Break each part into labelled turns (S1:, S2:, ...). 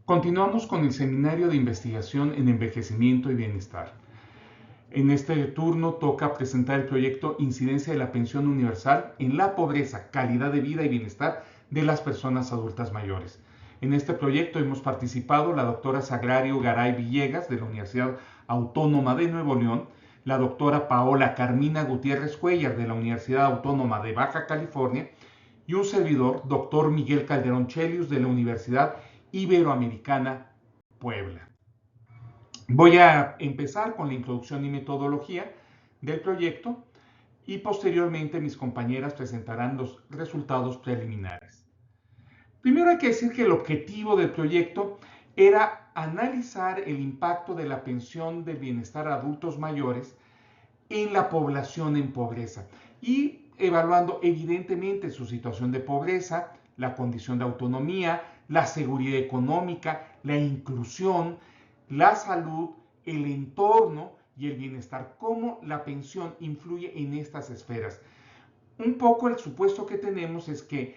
S1: Continuamos con el Seminario de Investigación en Envejecimiento y Bienestar. En este turno toca presentar el proyecto Incidencia de la Pensión Universal en la pobreza, calidad de vida y bienestar de las personas adultas mayores. En este proyecto hemos participado la doctora Sagrario Garay Villegas de la Universidad Autónoma de Nuevo León, la doctora Paola Carmina Gutiérrez Cuellar de la Universidad Autónoma de Baja California y un servidor, doctor Miguel Calderón Chelius de la Universidad Iberoamericana Puebla. Voy a empezar con la introducción y metodología del proyecto y posteriormente mis compañeras presentarán los resultados preliminares. Primero hay que decir que el objetivo del proyecto era analizar el impacto de la pensión de bienestar a adultos mayores en la población en pobreza y evaluando evidentemente su situación de pobreza, la condición de autonomía, la seguridad económica, la inclusión, la salud, el entorno y el bienestar, cómo la pensión influye en estas esferas. Un poco el supuesto que tenemos es que,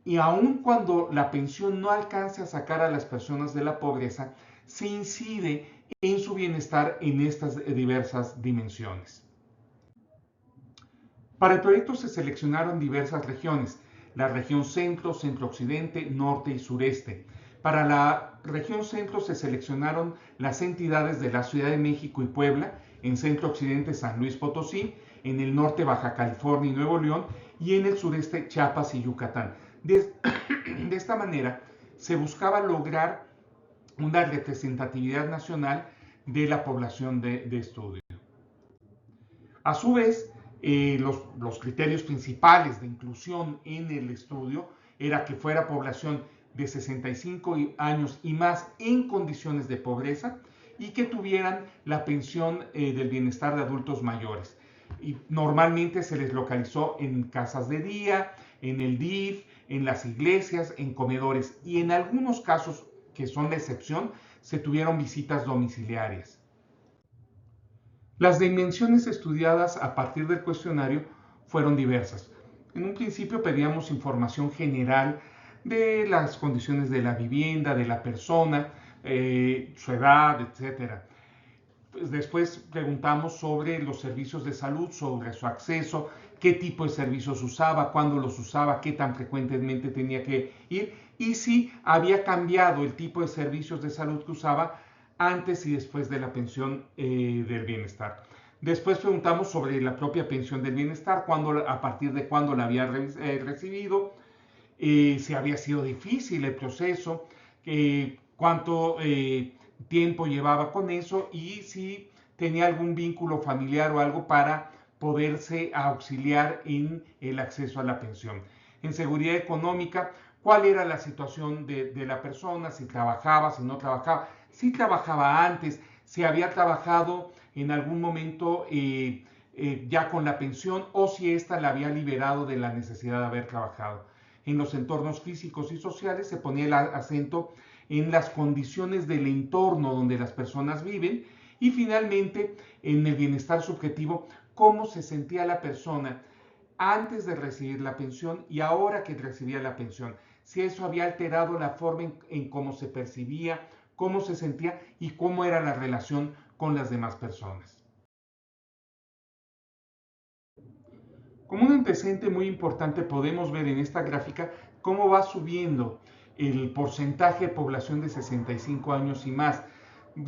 S1: y aun cuando la pensión no alcance a sacar a las personas de la pobreza, se incide en su bienestar en estas diversas dimensiones. Para el proyecto se seleccionaron diversas regiones, la región centro, centro-occidente, norte y sureste. Para la región centro se seleccionaron las entidades de la Ciudad de México y Puebla, en centro-occidente San Luis Potosí, en el norte Baja California y Nuevo León y en el sureste Chiapas y Yucatán. De esta manera se buscaba lograr una representatividad nacional de la población de estudio. A su vez, los criterios principales de inclusión en el estudio era que fuera población de 65 años y más en condiciones de pobreza y que tuvieran la pensión del bienestar de adultos mayores. Y normalmente se les localizó en casas de día, en el DIF, en las iglesias, en comedores y en algunos casos, que son la excepción, se tuvieron visitas domiciliarias. Las dimensiones estudiadas a partir del cuestionario fueron diversas. En un principio pedíamos información general de las condiciones de la vivienda, de la persona, su edad, etc. Después preguntamos sobre los servicios de salud, sobre su acceso, qué tipo de servicios usaba, cuándo los usaba, qué tan frecuentemente tenía que ir y si había cambiado el tipo de servicios de salud que usaba antes y después de la pensión del bienestar. Después preguntamos sobre la propia pensión del bienestar, a partir de cuándo la había recibido, si había sido difícil el proceso, cuánto tiempo llevaba con eso y si tenía algún vínculo familiar o algo para poderse auxiliar en el acceso a la pensión. En seguridad económica, cuál era la situación de la persona, si trabajaba, si no trabajaba, si trabajaba antes, si había trabajado en algún momento ya con la pensión o si ésta la había liberado de la necesidad de haber trabajado. En los entornos físicos y sociales se ponía el acento en las condiciones del entorno donde las personas viven y finalmente en el bienestar subjetivo, cómo se sentía la persona antes de recibir la pensión y ahora que recibía la pensión, si eso había alterado la forma en cómo se percibía, cómo se sentía y cómo era la relación con las demás personas. Como un antecedente muy importante podemos ver en esta gráfica cómo va subiendo el porcentaje de población de 65 años y más,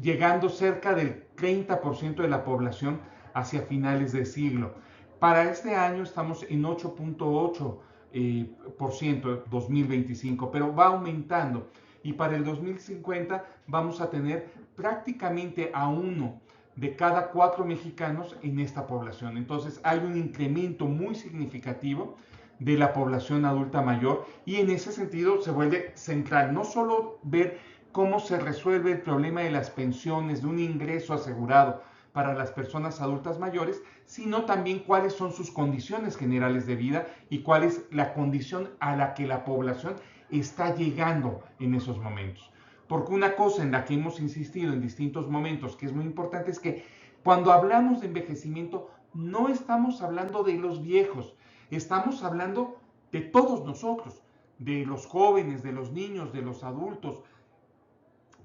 S1: llegando cerca del 30% de la población hacia finales de siglo. Para este año estamos en 8.8% 2025, pero va aumentando y para el 2050 vamos a tener prácticamente a uno de cada 4 mexicanos en esta población. Entonces hay un incremento muy significativo de la población adulta mayor y en ese sentido se vuelve central no solo ver cómo se resuelve el problema de las pensiones, de un ingreso asegurado para las personas adultas mayores, sino también cuáles son sus condiciones generales de vida y cuál es la condición a la que la población está llegando en esos momentos. Porque una cosa en la que hemos insistido en distintos momentos que es muy importante es que cuando hablamos de envejecimiento no estamos hablando de los viejos, estamos hablando de todos nosotros, de los jóvenes, de los niños, de los adultos,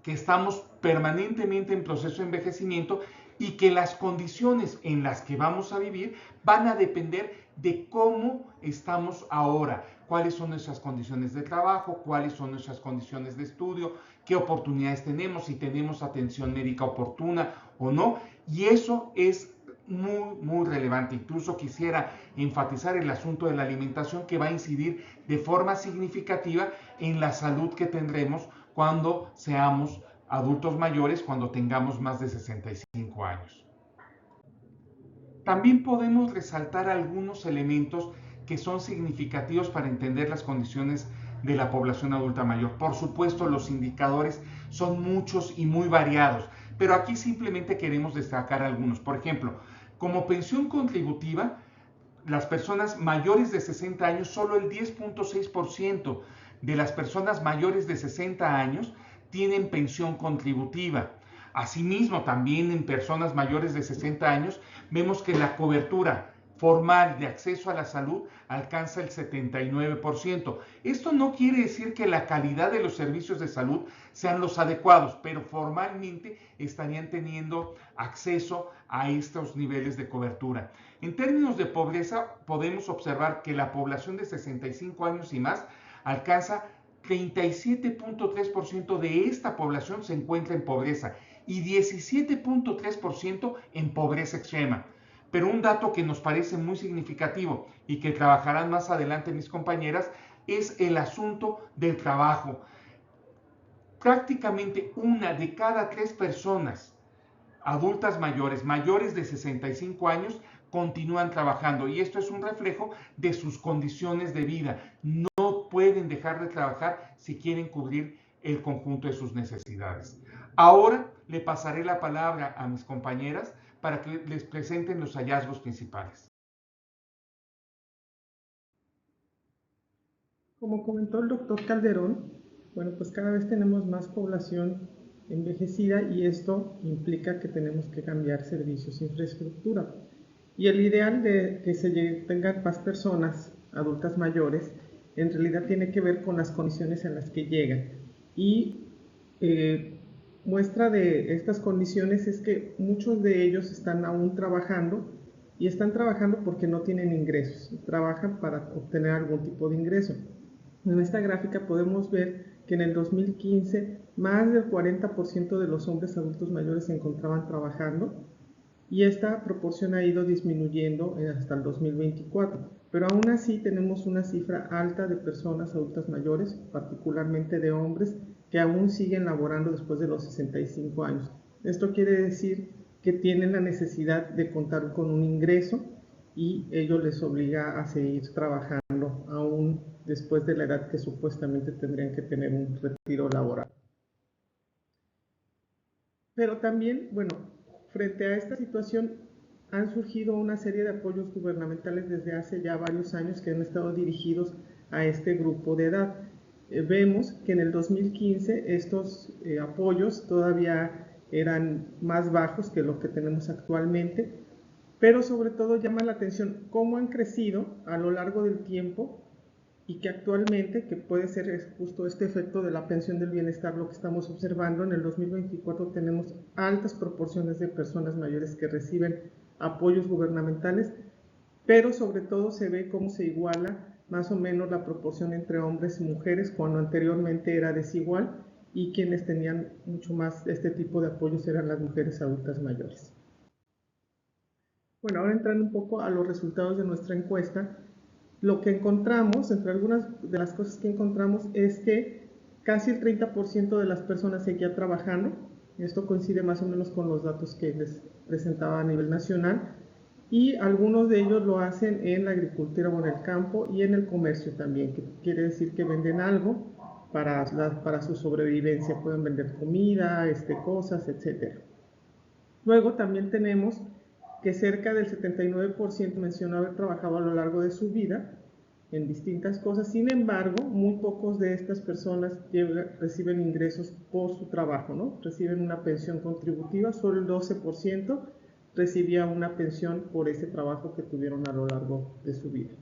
S1: que estamos permanentemente en proceso de envejecimiento y que las condiciones en las que vamos a vivir van a depender de cómo estamos ahora, cuáles son nuestras condiciones de trabajo, cuáles son nuestras condiciones de estudio, qué oportunidades tenemos, si tenemos atención médica oportuna o no, y eso es muy relevante. Incluso quisiera enfatizar el asunto de la alimentación, que va a incidir de forma significativa en la salud que tendremos cuando seamos adultos mayores, cuando tengamos más de 65 años. También podemos resaltar algunos elementos que son significativos para entender las condiciones de la población adulta mayor. Por supuesto, los indicadores son muchos y muy variados, pero aquí simplemente queremos destacar algunos. Por ejemplo, como pensión contributiva, las personas mayores de 60 años, solo el 10.6% de las personas mayores de 60 años tienen pensión contributiva. Asimismo, también en personas mayores de 60 años, vemos que la cobertura formal de acceso a la salud alcanza el 79%. Esto no quiere decir que la calidad de los servicios de salud sean los adecuados, pero formalmente estarían teniendo acceso a estos niveles de cobertura. En términos de pobreza, podemos observar que la población de 65 años y más alcanza 37.3% de esta población se encuentra en pobreza y 17.3% en pobreza extrema. Pero un dato que nos parece muy significativo y que trabajarán más adelante mis compañeras es el asunto del trabajo. Prácticamente 1 de cada 3 personas adultas mayores de 65 años, continúan trabajando, y esto es un reflejo de sus condiciones de vida. No pueden dejar de trabajar si quieren cubrir el conjunto de sus necesidades. Ahora le pasaré la palabra a mis compañeras para que les presenten los hallazgos principales.
S2: Como comentó el doctor Calderón, bueno, pues cada vez tenemos más población envejecida y esto implica que tenemos que cambiar servicios e infraestructura. Y el ideal de que se tengan más personas adultas mayores en realidad tiene que ver con las condiciones en las que llegan. Y muestra de estas condiciones es que muchos de ellos están aún trabajando y están trabajando porque no tienen ingresos, trabajan para obtener algún tipo de ingreso. En esta gráfica podemos ver que en el 2015 más del 40% de los hombres adultos mayores se encontraban trabajando y esta proporción ha ido disminuyendo hasta el 2024. Pero aún así tenemos una cifra alta de personas adultas mayores, particularmente de hombres, que aún siguen laborando después de los 65 años. Esto quiere decir que tienen la necesidad de contar con un ingreso y ello les obliga a seguir trabajando aún después de la edad que supuestamente tendrían que tener un retiro laboral. Pero también, bueno, frente a esta situación han surgido una serie de apoyos gubernamentales desde hace ya varios años que han estado dirigidos a este grupo de edad. Vemos que en el 2015 estos apoyos todavía eran más bajos que lo que tenemos actualmente, pero sobre todo llama la atención cómo han crecido a lo largo del tiempo y que actualmente, que puede ser justo este efecto de la pensión del bienestar lo que estamos observando, en el 2024 tenemos altas proporciones de personas mayores que reciben apoyos gubernamentales, pero sobre todo se ve cómo se iguala más o menos la proporción entre hombres y mujeres cuando anteriormente era desigual y quienes tenían mucho más este tipo de apoyos eran las mujeres adultas mayores. Bueno, ahora entrando un poco a los resultados de nuestra encuesta, lo que encontramos, entre algunas de las cosas que encontramos, es que casi el 30% de las personas seguía trabajando. Esto coincide más o menos con los datos que les presentaba a nivel nacional. Y algunos de ellos lo hacen en la agricultura o en el campo y en el comercio también, que quiere decir que venden algo para su sobrevivencia. Pueden vender comida, cosas, etc. Luego también tenemos que cerca del 79% mencionó haber trabajado a lo largo de su vida en distintas cosas. Sin embargo, muy pocos de estas personas reciben ingresos por su trabajo, ¿no? Reciben una pensión contributiva, solo el 12% recibía una pensión por ese trabajo que tuvieron a lo largo de su vida.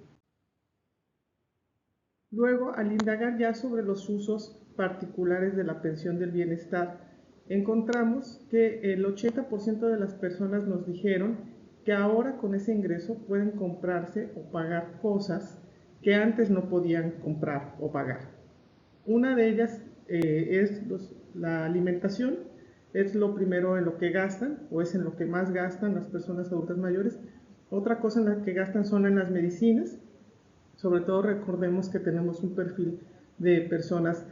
S2: Luego, al indagar ya sobre los usos particulares de la pensión del bienestar, encontramos que el 80% de las personas nos dijeron que ahora con ese ingreso pueden comprarse o pagar cosas que antes no podían comprar o pagar. Una de ellas es la alimentación, es lo primero en lo que gastan o es en lo que más gastan las personas adultas mayores. Otra cosa en la que gastan son en las medicinas. Sobre todo recordemos que tenemos un perfil de personas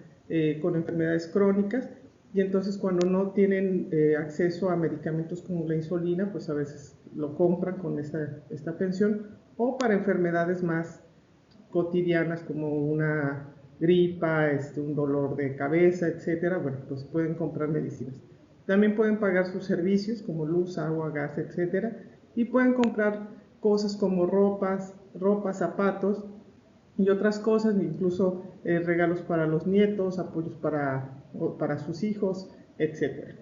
S2: con enfermedades crónicas y entonces cuando no tienen acceso a medicamentos como la insulina, pues a veces lo compran con esta pensión, o para enfermedades más cotidianas como una gripa, un dolor de cabeza, etcétera, bueno, pues pueden comprar medicinas. También pueden pagar sus servicios como luz, agua, gas, etcétera, y pueden comprar cosas como ropas, zapatos y otras cosas, incluso regalos para los nietos, apoyos para sus hijos, etcétera.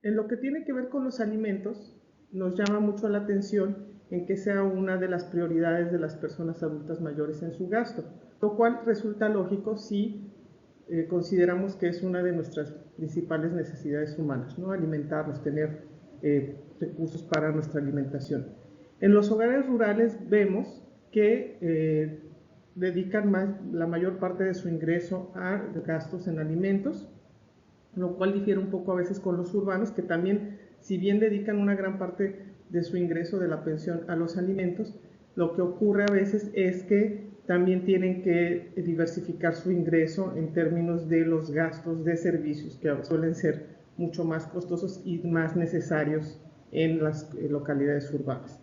S2: En lo que tiene que ver con los alimentos, nos llama mucho la atención en que sea una de las prioridades de las personas adultas mayores en su gasto, lo cual resulta lógico si consideramos que es una de nuestras principales necesidades humanas, ¿no? Alimentarnos, tener recursos para nuestra alimentación. En los hogares rurales vemos que dedican la mayor parte de su ingreso a gastos en alimentos, lo cual difiere un poco a veces con los urbanos, que también, si bien dedican una gran parte de su ingreso de la pensión a los alimentos, lo que ocurre a veces es que también tienen que diversificar su ingreso en términos de los gastos de servicios, que suelen ser mucho más costosos y más necesarios en las localidades urbanas.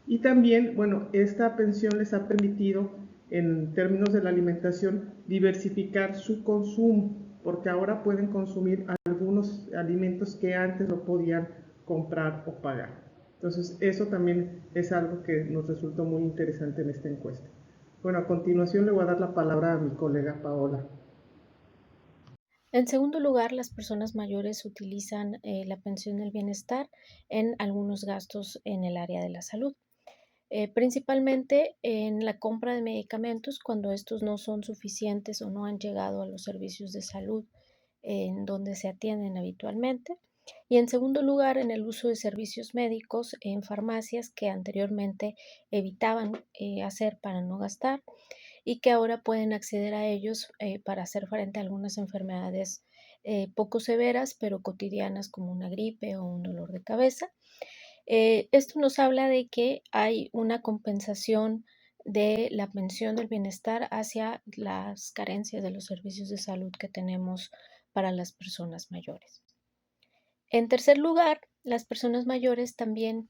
S2: Y también, bueno, esta pensión les ha permitido, en términos de la alimentación, diversificar su consumo, porque ahora pueden consumir algunos alimentos que antes no podían comprar o pagar. Entonces, eso también es algo que nos resultó muy interesante en esta encuesta. Bueno, a continuación le voy a dar la palabra a mi colega Paola.
S3: En segundo lugar, las personas mayores utilizan la pensión del bienestar en algunos gastos en el área de la salud. Principalmente en la compra de medicamentos cuando estos no son suficientes o no han llegado a los servicios de salud en donde se atienden habitualmente. Y en segundo lugar, en el uso de servicios médicos en farmacias que anteriormente evitaban hacer para no gastar y que ahora pueden acceder a ellos para hacer frente a algunas enfermedades poco severas pero cotidianas como una gripe o un dolor de cabeza. Esto nos habla de que hay una compensación de la pensión del bienestar hacia las carencias de los servicios de salud que tenemos para las personas mayores. En tercer lugar, las personas mayores también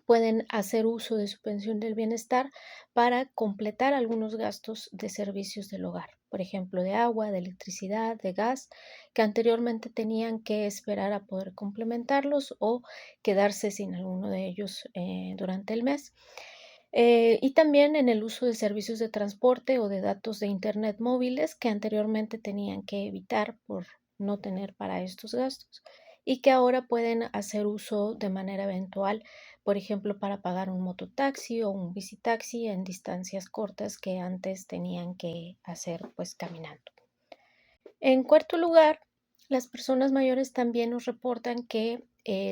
S3: pueden hacer uso de su pensión del bienestar para completar algunos gastos de servicios del hogar, por ejemplo, de agua, de electricidad, de gas, que anteriormente tenían que esperar a poder complementarlos o quedarse sin alguno de ellos durante el mes. Y también en el uso de servicios de transporte o de datos de Internet móviles que anteriormente tenían que evitar por no tener para estos gastos y que ahora pueden hacer uso de manera eventual, por ejemplo, para pagar un mototaxi o un bicitaxi en distancias cortas que antes tenían que hacer pues caminando. En cuarto lugar, las personas mayores también nos reportan que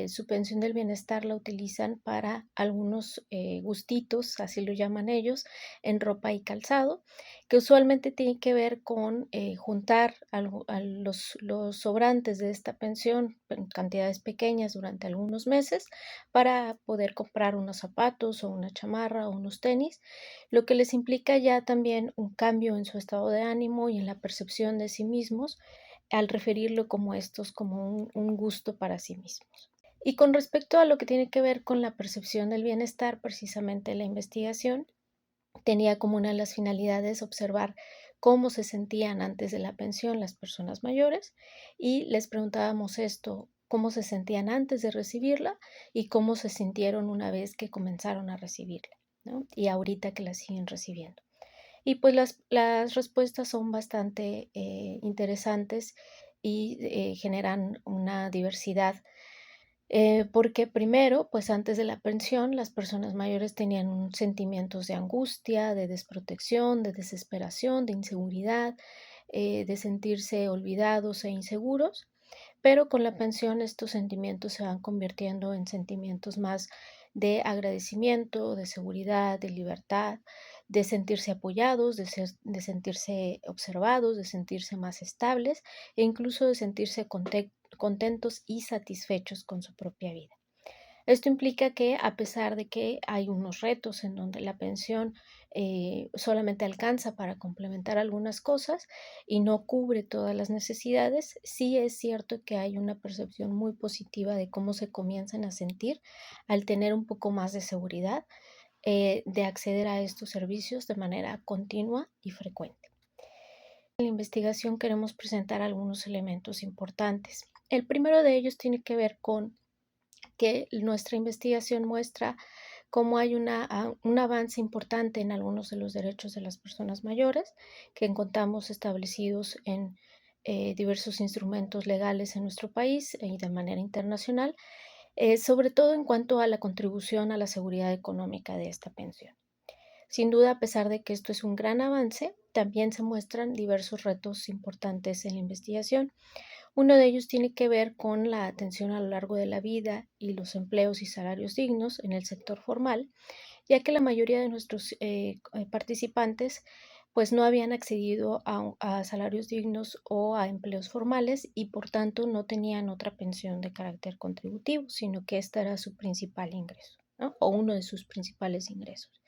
S3: su pensión del bienestar la utilizan para algunos gustitos, así lo llaman ellos, en ropa y calzado, que usualmente tienen que ver con juntar a los sobrantes de esta pensión en cantidades pequeñas durante algunos meses para poder comprar unos zapatos o una chamarra o unos tenis, lo que les implica ya también un cambio en su estado de ánimo y en la percepción de sí mismos al referirlo como estos, como un gusto para sí mismos. Y con respecto a lo que tiene que ver con la percepción del bienestar, precisamente la investigación tenía como una de las finalidades observar cómo se sentían antes de la pensión las personas mayores y les preguntábamos esto, cómo se sentían antes de recibirla y cómo se sintieron una vez que comenzaron a recibirla, ¿no? Y ahorita que la siguen recibiendo. Y pues las respuestas son bastante interesantes y generan una diversidad. Porque primero, pues antes de la pensión, las personas mayores tenían sentimientos de angustia, de desprotección, de desesperación, de inseguridad, de sentirse olvidados e inseguros, pero con la pensión estos sentimientos se van convirtiendo en sentimientos más de agradecimiento, de seguridad, de libertad, de sentirse apoyados, de sentirse observados, de sentirse más estables e incluso de sentirse contentos y satisfechos con su propia vida. Esto implica que a pesar de que hay unos retos en donde la pensión solamente alcanza para complementar algunas cosas y no cubre todas las necesidades, sí es cierto que hay una percepción muy positiva de cómo se comienzan a sentir al tener un poco más de seguridad de acceder a estos servicios de manera continua y frecuente. En la investigación queremos presentar algunos elementos importantes. El primero de ellos tiene que ver con que nuestra investigación muestra cómo hay un avance importante en algunos de los derechos de las personas mayores que encontramos establecidos en diversos instrumentos legales en nuestro país y de manera internacional, sobre todo en cuanto a la contribución a la seguridad económica de esta pensión. Sin duda, a pesar de que esto es un gran avance, también se muestran diversos retos importantes en la investigación. Uno de ellos tiene que ver con la atención a lo largo de la vida y los empleos y salarios dignos en el sector formal, ya que la mayoría de nuestros participantes pues no habían accedido a salarios dignos o a empleos formales y por tanto no tenían otra pensión de carácter contributivo, sino que este era su principal ingreso, ¿no? O uno de sus principales ingresos.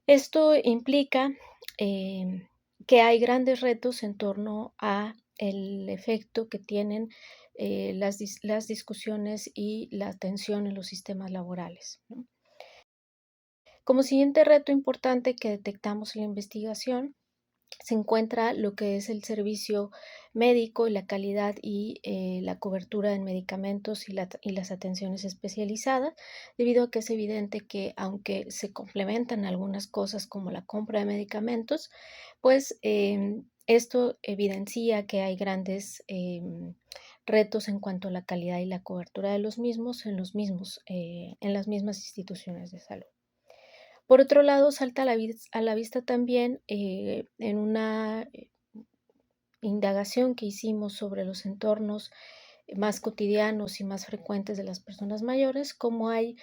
S3: Esto implica que hay grandes retos en torno a el efecto que tienen las discusiones y la atención en los sistemas laborales, ¿no? Como siguiente reto importante que detectamos en la investigación se encuentra lo que es el servicio médico y la calidad y la cobertura en medicamentos y las atenciones especializadas, debido a que es evidente que aunque se complementan algunas cosas como la compra de medicamentos, pues esto evidencia que hay grandes retos en cuanto a la calidad y la cobertura de los mismos en las mismas instituciones de salud. Por otro lado, salta a la vista también en una indagación que hicimos sobre los entornos más cotidianos y más frecuentes de las personas mayores, cómo hay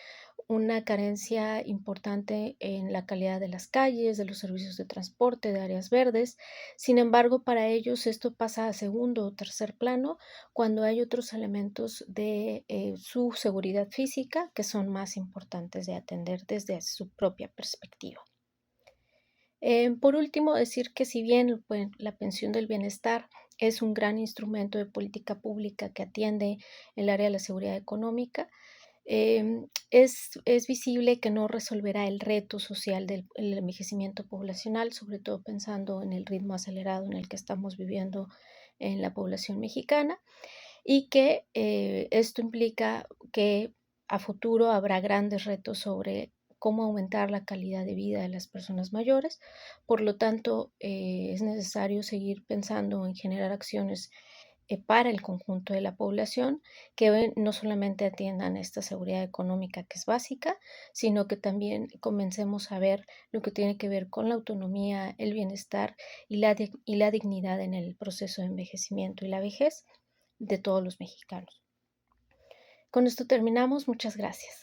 S3: una carencia importante en la calidad de las calles, de los servicios de transporte, de áreas verdes. Sin embargo, para ellos esto pasa a segundo o tercer plano cuando hay otros elementos de su seguridad física que son más importantes de atender desde su propia perspectiva. Por último, decir que si bien la pensión del bienestar es un gran instrumento de política pública que atiende el área de la seguridad económica, es visible que no resolverá el reto social del envejecimiento poblacional, sobre todo pensando en el ritmo acelerado en el que estamos viviendo en la población mexicana, y que esto implica que a futuro habrá grandes retos sobre cómo aumentar la calidad de vida de las personas mayores. Por lo tanto, es necesario seguir pensando en generar acciones para el conjunto de la población que no solamente atiendan esta seguridad económica que es básica, sino que también comencemos a ver lo que tiene que ver con la autonomía, el bienestar y la dignidad en el proceso de envejecimiento y la vejez de todos los mexicanos. Con esto terminamos. Muchas gracias.